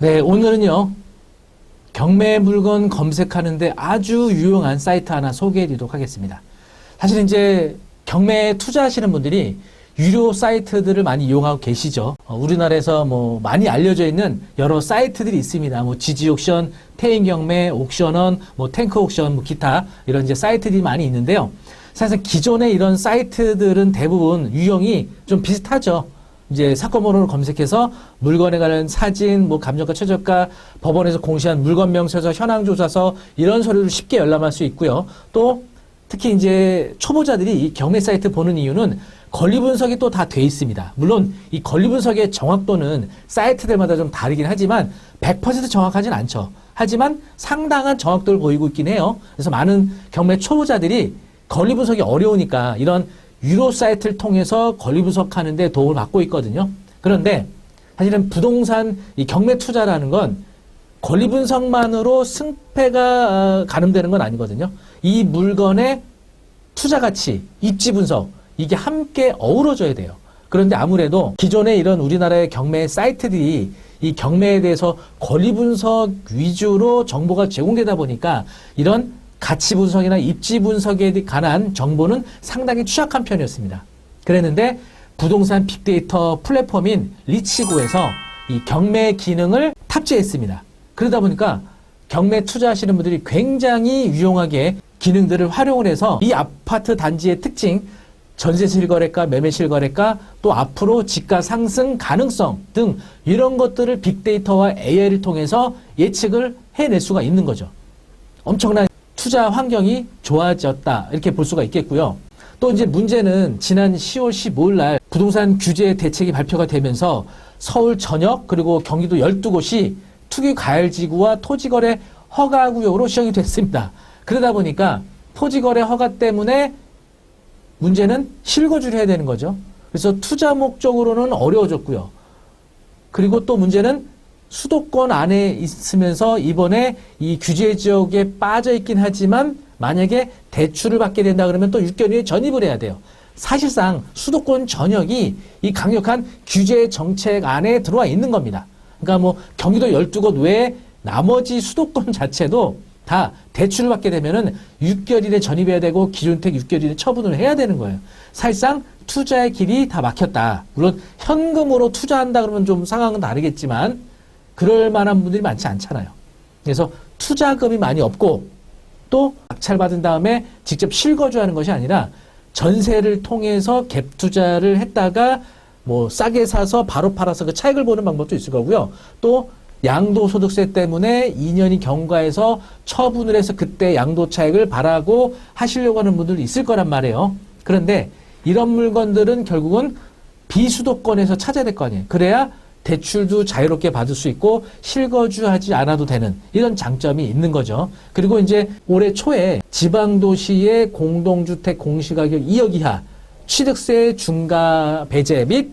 네, 오늘은요, 경매 물건 검색하는데 아주 유용한 사이트 하나 소개해 드리도록 하겠습니다. 사실 이제 경매에 투자하시는 분들이 유료 사이트들을 많이 이용하고 계시죠. 우리나라에서 뭐 많이 알려져 있는 여러 사이트들이 있습니다. 뭐 지지옥션, 태인경매, 옥션원, 뭐 탱크옥션, 뭐 기타 이런 이제 사이트들이 많이 있는데요. 사실 기존의 이런 사이트들은 대부분 유형이 좀 비슷하죠. 이제 사건 번호를 검색해서 물건에 관한 사진, 뭐 감정가, 최저가, 법원에서 공시한 물건 명세서, 현황 조사서 이런 서류를 쉽게 열람할 수 있고요. 또 특히 이제 초보자들이 이 경매 사이트 보는 이유는 권리 분석이 또 다 돼 있습니다. 물론 이 권리 분석의 정확도는 사이트들마다 좀 다르긴 하지만 100% 정확하진 않죠. 하지만 상당한 정확도를 보이고 있긴 해요. 그래서 많은 경매 초보자들이 권리 분석이 어려우니까 이런 유료 사이트를 통해서 권리 분석하는 데 도움을 받고 있거든요. 그런데 사실은 부동산 이 경매 투자라는 건 권리 분석만으로 승패가 가늠되는 건 아니거든요. 이 물건의 투자 가치, 입지 분석 이게 함께 어우러져야 돼요. 그런데 아무래도 기존의 이런 우리나라의 경매 사이트들이 이 경매에 대해서 권리 분석 위주로 정보가 제공되다 보니까 이런 가치 분석이나 입지 분석에 관한 정보는 상당히 취약한 편이었습니다. 그랬는데 부동산 빅데이터 플랫폼인 리치고에서 이 경매 기능을 탑재했습니다. 그러다 보니까 경매 투자하시는 분들이 굉장히 유용하게 기능들을 활용을 해서 이 아파트 단지의 특징, 전세 실거래가, 매매 실거래가, 또 앞으로 집가 상승 가능성 등 이런 것들을 빅데이터와 AI를 통해서 예측을 해낼 수가 있는 거죠. 엄청난 투자 환경이 좋아졌다 이렇게 볼 수가 있겠고요. 또 이제 문제는 지난 10월 15일 날 부동산 규제 대책이 발표가 되면서 서울 전역 그리고 경기도 12곳이 투기 과열지구와 토지거래 허가구역으로 지정이 됐습니다. 그러다 보니까 토지거래 허가 때문에 문제는 실거주를 해야 되는 거죠. 그래서 투자 목적으로는 어려워졌고요. 그리고 또 문제는 수도권 안에 있으면서 이번에 이 규제 지역에 빠져 있긴 하지만 만약에 대출을 받게 된다 그러면 또 6개월 후에 전입을 해야 돼요. 사실상 수도권 전역이 이 강력한 규제 정책 안에 들어와 있는 겁니다. 그러니까 뭐 경기도 12곳 외에 나머지 수도권 자체도 다 대출을 받게 되면은 6개월 이내 전입해야 되고 기준택 6개월 이내 처분을 해야 되는 거예요. 사실상 투자의 길이 다 막혔다. 물론 현금으로 투자한다 그러면 좀 상황은 다르겠지만 그럴 만한 분들이 많지 않잖아요. 그래서 투자금이 많이 없고 또 낙찰받은 다음에 직접 실거주하는 것이 아니라 전세를 통해서 갭 투자를 했다가 뭐 싸게 사서 바로 팔아서 그 차익을 보는 방법도 있을 거고요. 또 양도소득세 때문에 2년이 경과해서 처분을 해서 그때 양도차익을 바라고 하시려고 하는 분들도 있을 거란 말이에요. 그런데 이런 물건들은 결국은 비수도권에서 찾아야 될 거 아니에요. 그래야 대출도 자유롭게 받을 수 있고 실거주하지 않아도 되는 이런 장점이 있는 거죠. 그리고 이제 올해 초에 지방도시의 공동주택 공시가격 2억 이하 취득세 중과 배제 및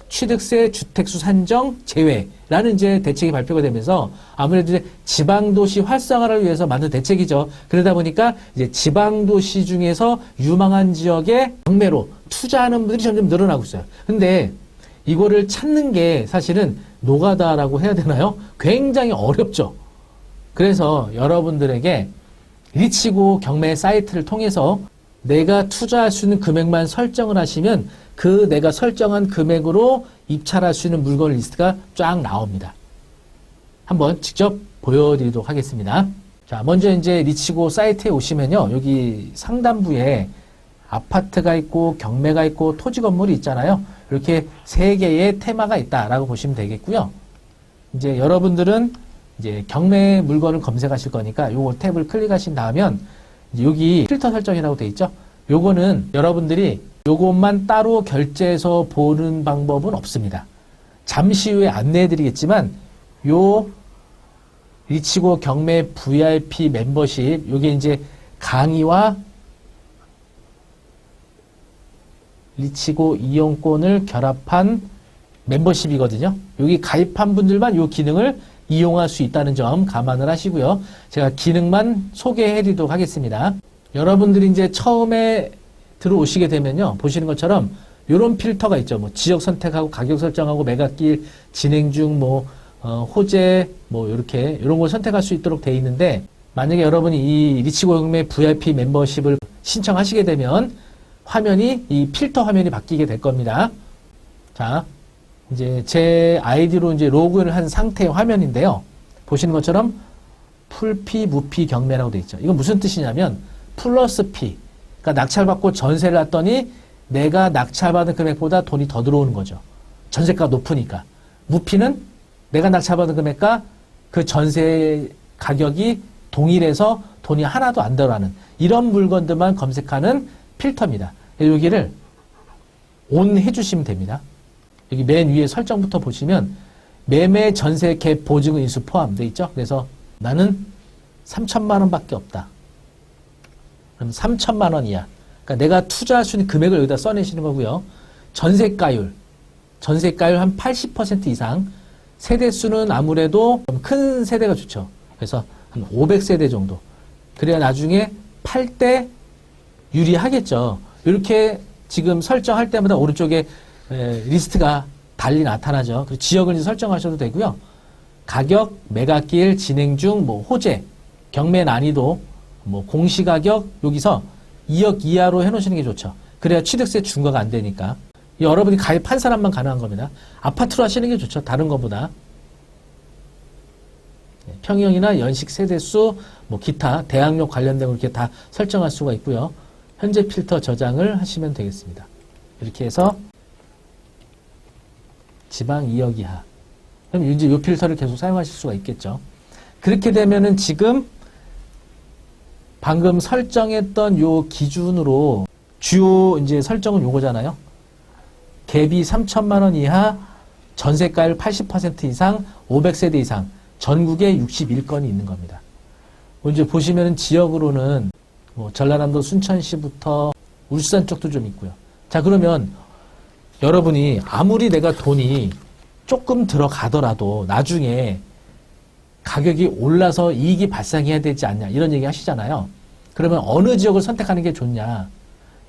취득세 주택수 산정 제외라는 이제 대책이 발표가 되면서 아무래도 이제 지방도시 활성화를 위해서 만든 대책이죠. 그러다 보니까 이제 지방도시 중에서 유망한 지역에 경매로 투자하는 분들이 점점 늘어나고 있어요. 근데 이거를 찾는 게 사실은 노가다라고 해야 되나요? 굉장히 어렵죠. 그래서 여러분들에게 리치고 경매 사이트를 통해서 내가 투자할 수 있는 금액만 설정을 하시면 그 내가 설정한 금액으로 입찰할 수 있는 물건 리스트가 쫙 나옵니다. 한번 직접 보여드리도록 하겠습니다. 자, 먼저 이제 리치고 사이트에 오시면요. 여기 상단부에 아파트가 있고 경매가 있고 토지 건물이 있잖아요. 이렇게 세 개의 테마가 있다라고 보시면 되겠고요. 이제 여러분들은 이제 경매 물건을 검색하실 거니까 요거 탭을 클릭하신 다음에 여기 필터 설정이라고 돼 있죠. 요거는 여러분들이 요것만 따로 결제해서 보는 방법은 없습니다. 잠시 후에 안내해 드리겠지만 요 리치고 경매 VIP 멤버십 요게 이제 강의와 리치고 이용권을 결합한 멤버십이거든요. 여기 가입한 분들만 이 기능을 이용할 수 있다는 점 감안을 하시고요. 제가 기능만 소개해 드리도록 하겠습니다. 여러분들이 이제 처음에 들어오시게 되면요. 보시는 것처럼 이런 필터가 있죠. 뭐 지역 선택하고 가격 설정하고 매각길 진행 중 뭐 호재, 뭐, 이렇게, 이런 걸 선택할 수 있도록 되어 있는데, 만약에 여러분이 이 리치고 경매 VIP 멤버십을 신청하시게 되면, 화면이, 이 필터 화면이 바뀌게 될 겁니다. 자, 이제 제 아이디로 이제 로그인을 한 상태의 화면인데요. 보시는 것처럼, 풀피, 무피 경매라고 되어 있죠. 이건 무슨 뜻이냐면, 플러스 피. 그러니까 낙찰받고 전세를 놨더니, 내가 낙찰받은 금액보다 돈이 더 들어오는 거죠. 전세가 높으니까. 무피는 내가 낙찰받은 금액과 그 전세 가격이 동일해서 돈이 하나도 안 들어가는 이런 물건들만 검색하는 필터입니다. 여기를 ON 해주시면 됩니다. 여기 맨 위에 설정부터 보시면 매매 전세 갭 보증 인수 포함되어 있죠. 그래서 나는 3천만 원밖에 없다. 그럼 3천만 원 이하. 그러니까 내가 투자할 수 있는 금액을 여기다 써내시는 거고요. 전세가율 한 80% 이상. 세대수는 아무래도 좀 큰 세대가 좋죠. 그래서 한 500세대 정도. 그래야 나중에 팔 때 유리하겠죠. 이렇게 지금 설정할 때마다 오른쪽에 리스트가 달리 나타나죠. 그리고 지역을 이제 설정하셔도 되고요. 가격, 매각기일, 진행 중, 뭐 호재, 경매 난이도, 뭐 공시가격 여기서 2억 이하로 해놓으시는 게 좋죠. 그래야 취득세 중과가 안 되니까. 여러분이 가입한 사람만 가능한 겁니다. 아파트로 하시는 게 좋죠. 다른 것보다. 평형이나 연식 세대수, 뭐 기타, 대항력 관련된 걸 이렇게 다 설정할 수가 있고요. 현재 필터 저장을 하시면 되겠습니다. 이렇게 해서 지방 2억 이하. 그럼 이제 이 필터를 계속 사용하실 수가 있겠죠. 그렇게 되면은 지금 방금 설정했던 요 기준으로 주요 이제 설정은 요거잖아요. 갭이 3천만 원 이하, 전세가율 80% 이상, 500세대 이상, 전국에 61건이 있는 겁니다. 이제 보시면은 지역으로는 뭐 전라남도 순천시부터 울산 쪽도 좀 있고요. 자, 그러면 여러분이 아무리 내가 돈이 조금 들어가더라도 나중에 가격이 올라서 이익이 발생해야 되지 않냐 이런 얘기 하시잖아요. 그러면 어느 지역을 선택하는 게 좋냐.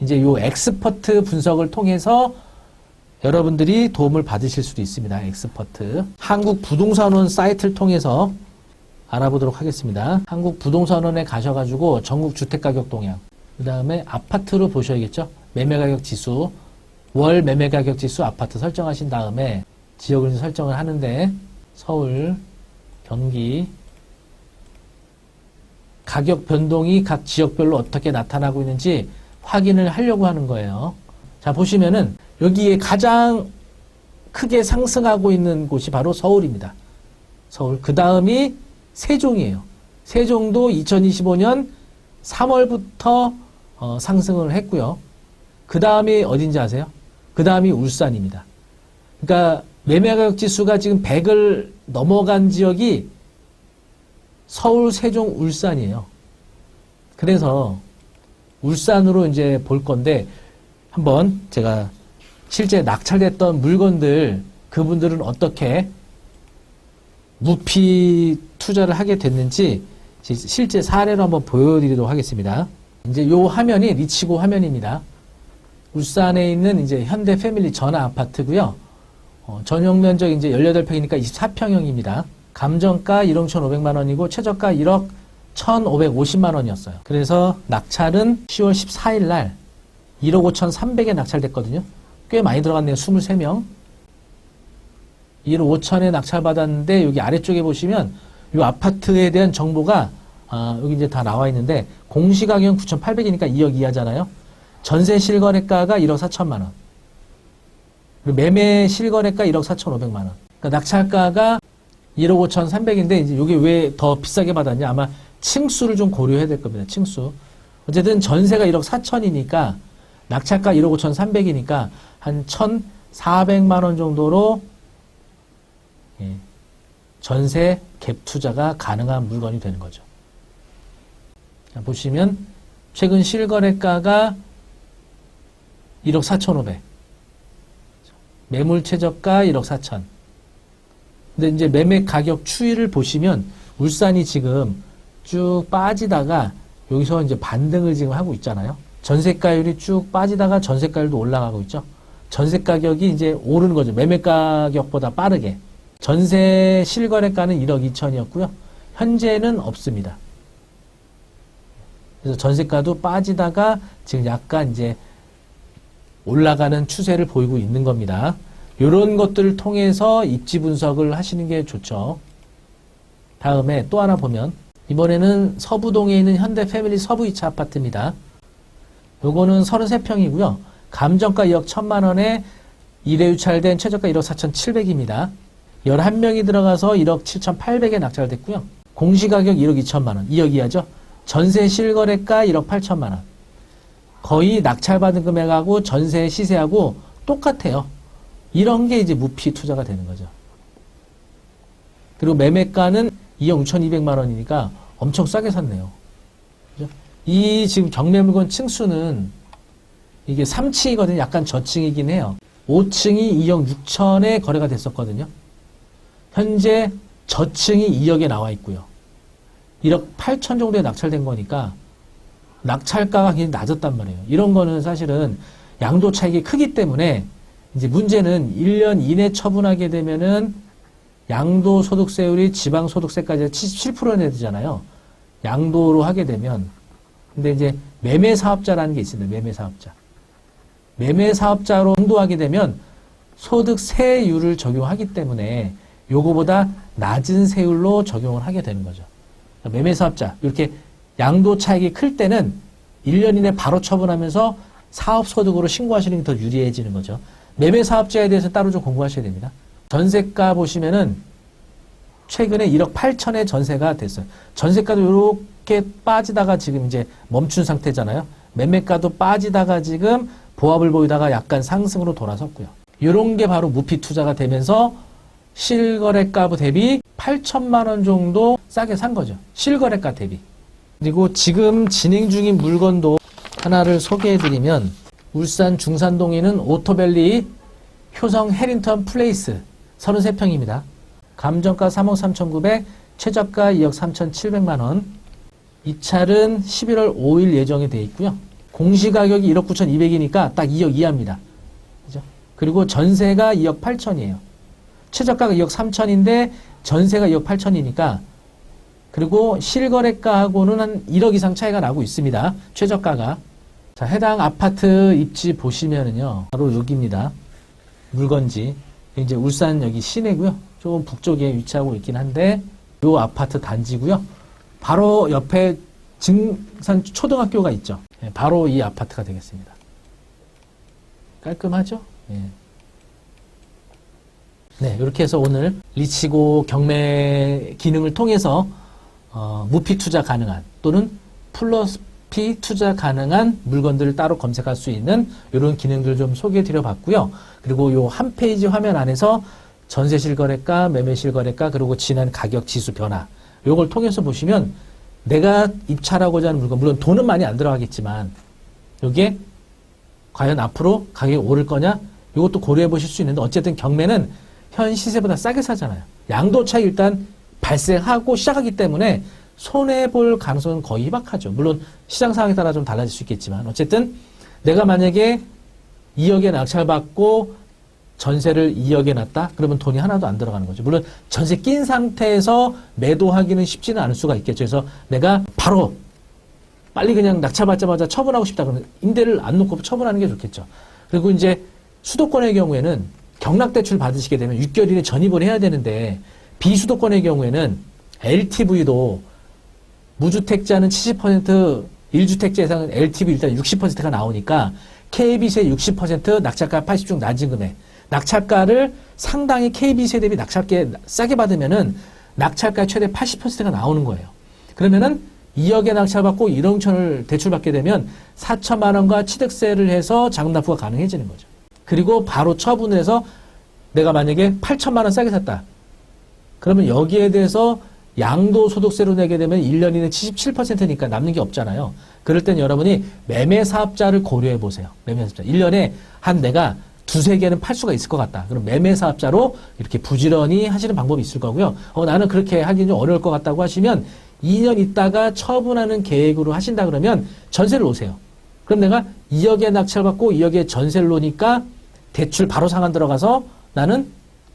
이제 요 엑스퍼트 분석을 통해서 여러분들이 도움을 받으실 수도 있습니다. 엑스퍼트. 한국부동산원 사이트를 통해서 알아보도록 하겠습니다. 한국부동산원에 가셔가지고 전국 주택가격 동향, 그 다음에 아파트로 보셔야겠죠. 매매가격 지수, 월 매매가격 지수 아파트 설정하신 다음에 지역을 설정을 하는데 서울, 경기, 가격 변동이 각 지역별로 어떻게 나타나고 있는지 확인을 하려고 하는 거예요. 자, 보시면은 여기에 가장 크게 상승하고 있는 곳이 바로 서울입니다. 서울. 그 다음이 세종이에요. 세종도 2025년 3월부터 상승을 했고요. 그 다음이 어딘지 아세요? 그 다음이 울산입니다. 그러니까 매매가격 지수가 지금 100을 넘어간 지역이 서울, 세종, 울산이에요. 그래서 울산으로 이제 볼 건데 한번 제가 실제 낙찰됐던 물건들 그분들은 어떻게 무피 투자를 하게 됐는지 실제 사례로 한번 보여드리도록 하겠습니다. 이제 요 화면이 리치고 화면입니다. 울산에 있는 이제 현대 패밀리 전화 아파트고요. 전용 면적 이제 18평이니까 24평형입니다. 감정가 1억 1,500만 원이고 최저가 1억 1,550만 원이었어요. 그래서 낙찰은 10월 14일 날 1억 5,300에 낙찰됐거든요. 꽤 많이 들어갔네요. 23명. 1억 5천에 낙찰받았는데 여기 아래쪽에 보시면 이 아파트에 대한 정보가 여기 이제 다 나와 있는데 공시가격은 9,800이니까 2억 이하잖아요. 전세 실거래가가 1억 4천만 원. 그리고 매매 실거래가 1억 4,500만 원. 그러니까 낙찰가가 1억 5,300인데 이제 이게 왜 더 비싸게 받았냐? 아마 층수를 좀 고려해야 될 겁니다. 층수. 어쨌든 전세가 1억 4천이니까 낙찰가 1억 5,300이니까 한 1,400만 원 정도로 전세 갭 투자가 가능한 물건이 되는 거죠. 자, 보시면 최근 실거래가가 1억 4,500. 매물 최저가 1억 4천. 근데 이제 매매 가격 추이를 보시면 울산이 지금 쭉 빠지다가 여기서 이제 반등을 지금 하고 있잖아요. 전세가율이 쭉 빠지다가 전세가율도 올라가고 있죠. 전세 가격이 이제 오르는 거죠. 매매 가격보다 빠르게. 전세 실거래가는 1억 2천이었고요. 현재는 없습니다. 그래서 전세가도 빠지다가 지금 약간 이제 올라가는 추세를 보이고 있는 겁니다. 이런 것들을 통해서 입지 분석을 하시는 게 좋죠. 다음에 또 하나 보면 이번에는 서부동에 있는 현대 패밀리 서부 2차 아파트입니다. 요거는 33평이고요. 감정가 2억 1천만 원에 1회 유찰된 최저가 1억 4,700입니다. 11명이 들어가서 1억 7,800에 낙찰됐고요. 공시가격 1억 2천만 원, 2억 이하죠. 전세 실거래가 1억 8천만 원. 거의 낙찰받은 금액하고 전세 시세하고 똑같아요. 이런 게 이제 무피 투자가 되는 거죠. 그리고 매매가는 2억 6,200만 원이니까 엄청 싸게 샀네요. 그죠? 이 지금 경매물건 층수는 이게 3층이거든요. 약간 저층이긴 해요. 5층이 2억 6천에 거래가 됐었거든요. 현재 저층이 2억에 나와 있고요. 1억 8천 정도에 낙찰된 거니까 낙찰가가 굉장히 낮았단 말이에요. 이런 거는 사실은 양도 차익이 크기 때문에 이제 문제는 1년 이내 처분하게 되면은 양도소득세율이 지방소득세까지 77% 내야 되잖아요. 양도로 하게 되면. 근데 이제 매매사업자라는 게 있습니다. 매매사업자. 매매사업자로 양도하게 되면 소득세율을 적용하기 때문에 요거보다 낮은 세율로 적용을 하게 되는 거죠. 매매사업자, 이렇게 양도 차익이 클 때는 1년 이내 바로 처분하면서 사업소득으로 신고하시는 게 더 유리해지는 거죠. 매매사업자에 대해서 따로 좀 공부하셔야 됩니다. 전세가 보시면은 최근에 1억 8천에 전세가 됐어요. 전세가도 이렇게 빠지다가 지금 이제 멈춘 상태잖아요. 매매가도 빠지다가 지금 보합을 보이다가 약간 상승으로 돌아섰고요. 이런 게 바로 무피 투자가 되면서 실거래가 대비 8천만 원 정도 싸게 산 거죠. 실거래가 대비. 그리고 지금 진행 중인 물건도 하나를 소개해드리면 울산 중산동에 있는 오토밸리 효성 해링턴 플레이스 33평입니다. 감정가 3억 3,900, 최저가 2억 3,700만 원. 입찰은 11월 5일 예정이 되어 있고요. 공시가격이 1억 9,200이니까 딱 2억 이하입니다. 그죠? 그리고 전세가 2억 8천이에요. 최저가가 2억 3천인데 전세가 2억 8천이니까 그리고 실거래가하고는 한 1억 이상 차이가 나고 있습니다. 최저가가. 자, 해당 아파트 입지 보시면은요. 바로 여기입니다. 물건지. 이제 울산 여기 시내고요. 조금 북쪽에 위치하고 있긴 한데 요 아파트 단지고요. 바로 옆에 증산 초등학교가 있죠. 네, 바로 이 아파트가 되겠습니다. 깔끔하죠? 네. 네, 이렇게 해서 오늘 리치고 경매 기능을 통해서 무피 투자 가능한 또는 플러스 피 투자 가능한 물건들을 따로 검색할 수 있는 이런 기능들을 좀 소개해 드려 봤고요. 그리고 요 한 페이지 화면 안에서 전세 실거래가, 매매 실거래가, 그리고 지난 가격 지수 변화 요걸 통해서 보시면 내가 입찰하고자 하는 물건, 물론 돈은 많이 안 들어가겠지만 요게 과연 앞으로 가격이 오를 거냐 이것도 고려해 보실 수 있는데 어쨌든 경매는 현 시세보다 싸게 사잖아요. 양도 차익 일단 발생하고 시작하기 때문에 손해볼 가능성은 거의 희박하죠. 물론 시장 상황에 따라 좀 달라질 수 있겠지만 어쨌든 내가 만약에 2억에 낙찰받고 전세를 2억에 놨다? 그러면 돈이 하나도 안 들어가는 거죠. 물론 전세 낀 상태에서 매도하기는 쉽지는 않을 수가 있겠죠. 그래서 내가 바로 빨리 그냥 낙찰받자마자 처분하고 싶다 그러면 임대를 안 놓고 처분하는 게 좋겠죠. 그리고 이제 수도권의 경우에는 경락대출 받으시게 되면 6개월 이내 전입을 해야 되는데 비수도권의 경우에는 LTV도 무주택자는 70%, 1주택자 이상은 LTV 일단 60%가 나오니까 KB세 60%, 낙찰가 80중 낮은 금액. 낙찰가를 상당히 KB세 대비 낙찰가 싸게 받으면은 낙찰가 최대 80%가 나오는 거예요. 그러면은 2억에 낙찰받고 1억 6천을 대출받게 되면 4천만 원과 취득세를 해서 자금 납부가 가능해지는 거죠. 그리고 바로 처분을 해서 내가 만약에 8천만 원 싸게 샀다. 그러면 여기에 대해서 양도소득세로 내게 되면 1년 이내 77%니까 남는 게 없잖아요. 그럴 땐 여러분이 매매사업자를 고려해 보세요. 매매사업자. 1년에 한 내가 두세 개는 팔 수가 있을 것 같다. 그럼 매매사업자로 이렇게 부지런히 하시는 방법이 있을 거고요. 나는 그렇게 하기는 좀 어려울 것 같다고 하시면 2년 있다가 처분하는 계획으로 하신다 그러면 전세를 놓으세요. 그럼 내가 2억에 낙찰받고 2억에 전세를 놓으니까 대출 바로 상환 들어가서 나는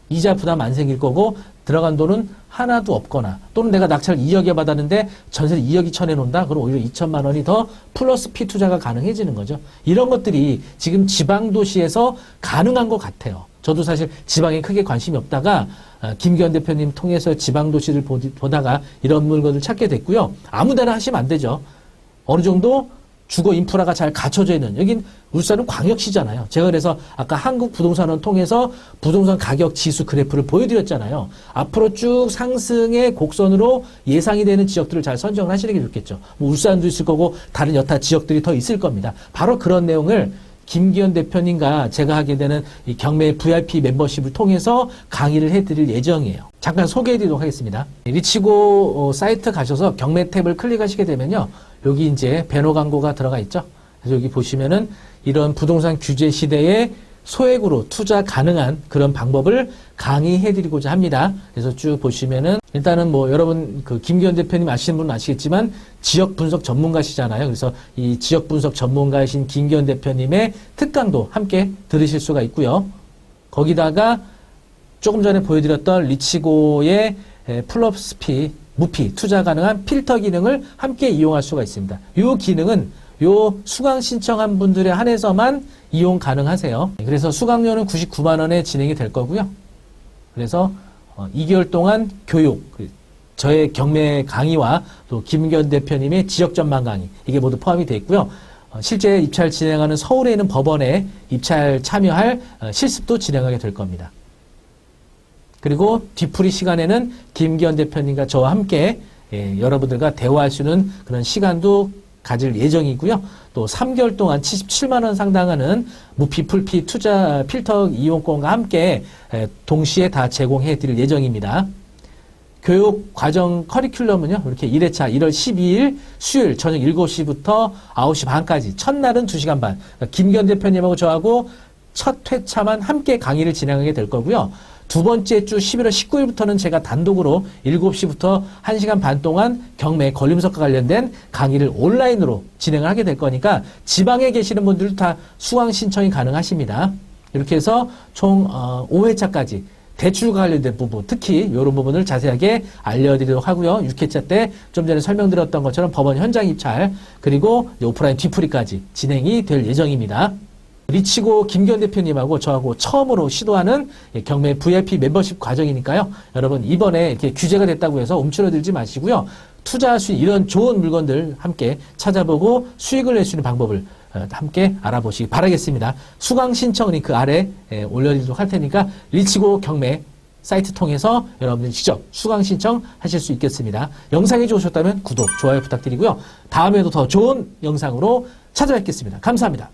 이자 부담 안 생길 거고 들어간 돈은 하나도 없거나 또는 내가 낙찰 2억에 받았는데 전세를 2억 2천에 놓는다? 그럼 오히려 2천만 원이 더 플러스 피 투자가 가능해지는 거죠. 이런 것들이 지금 지방 도시에서 가능한 것 같아요. 저도 사실 지방에 크게 관심이 없다가 김기현 대표님 통해서 지방 도시를 보다가 이런 물건을 찾게 됐고요. 아무데나 하시면 안 되죠. 어느 정도 주거 인프라가 잘 갖춰져 있는, 여긴 울산은 광역시잖아요. 제가 그래서 아까 한국부동산원 통해서 부동산 가격 지수 그래프를 보여드렸잖아요. 앞으로 쭉 상승의 곡선으로 예상이 되는 지역들을 잘 선정을 하시는 게 좋겠죠. 뭐 울산도 있을 거고 다른 여타 지역들이 더 있을 겁니다. 바로 그런 내용을 김기현 대표님과 제가 하게 되는 이 경매 VIP 멤버십을 통해서 강의를 해드릴 예정이에요. 잠깐 소개해드리도록 하겠습니다. 리치고 사이트 가셔서 경매 탭을 클릭하시게 되면요. 여기 이제 배너 광고가 들어가 있죠. 그래서 여기 보시면은 이런 부동산 규제 시대에 소액으로 투자 가능한 그런 방법을 강의해드리고자 합니다. 그래서 쭉 보시면은 일단은 뭐 여러분 그 김기현 대표님 아시는 분은 아시겠지만 지역 분석 전문가시잖아요. 그래서 이 지역 분석 전문가이신 김기현 대표님의 특강도 함께 들으실 수가 있고요. 거기다가 조금 전에 보여드렸던 리치고의 플러스 피, 무피, 투자 가능한 필터 기능을 함께 이용할 수가 있습니다. 이 기능은 요 수강 신청한 분들에 한해서만 이용 가능하세요. 그래서 수강료는 99만 원에 진행이 될 거고요. 그래서 2개월 동안 교육, 저의 경매 강의와 또 김기현 대표님의 지역 전망 강의, 이게 모두 포함이 되어 있고요. 실제 입찰 진행하는 서울에 있는 법원에 입찰 참여할 실습도 진행하게 될 겁니다. 그리고 뒤풀이 시간에는 김기현 대표님과 저와 함께 여러분들과 대화할 수 있는 그런 시간도 가질 예정이고요. 또 3개월 동안 77만 원 상당하는 무피, 풀피 투자 필터 이용권과 함께 동시에 다 제공해 드릴 예정입니다. 교육 과정 커리큘럼은요. 이렇게 1회차 1월 12일 수요일 저녁 7시부터 9시 반까지 첫날은 2시간 반. 그러니까 김기현 대표님하고 저하고 첫 회차만 함께 강의를 진행하게 될 거고요. 두 번째 주 11월 19일부터는 제가 단독으로 7시부터 1시간 반 동안 경매 권리분석과 관련된 강의를 온라인으로 진행을 하게 될 거니까 지방에 계시는 분들도 다 수강 신청이 가능하십니다. 이렇게 해서 총 5회차까지 대출과 관련된 부분, 특히 이런 부분을 자세하게 알려드리도록 하고요. 6회차 때 좀 전에 설명드렸던 것처럼 법원 현장 입찰, 그리고 오프라인 뒤풀이까지 진행이 될 예정입니다. 리치고 김기현 대표님하고 저하고 처음으로 시도하는 경매 VIP 멤버십 과정이니까요. 여러분 이번에 이렇게 규제가 됐다고 해서 움츠러들지 마시고요. 투자할 수 있는 이런 좋은 물건들 함께 찾아보고 수익을 낼 수 있는 방법을 함께 알아보시기 바라겠습니다. 수강 신청 링크 아래 올려드리도록 할 테니까 리치고 경매 사이트 통해서 여러분들이 직접 수강 신청하실 수 있겠습니다. 영상이 좋으셨다면 구독, 좋아요 부탁드리고요. 다음에도 더 좋은 영상으로 찾아뵙겠습니다. 감사합니다.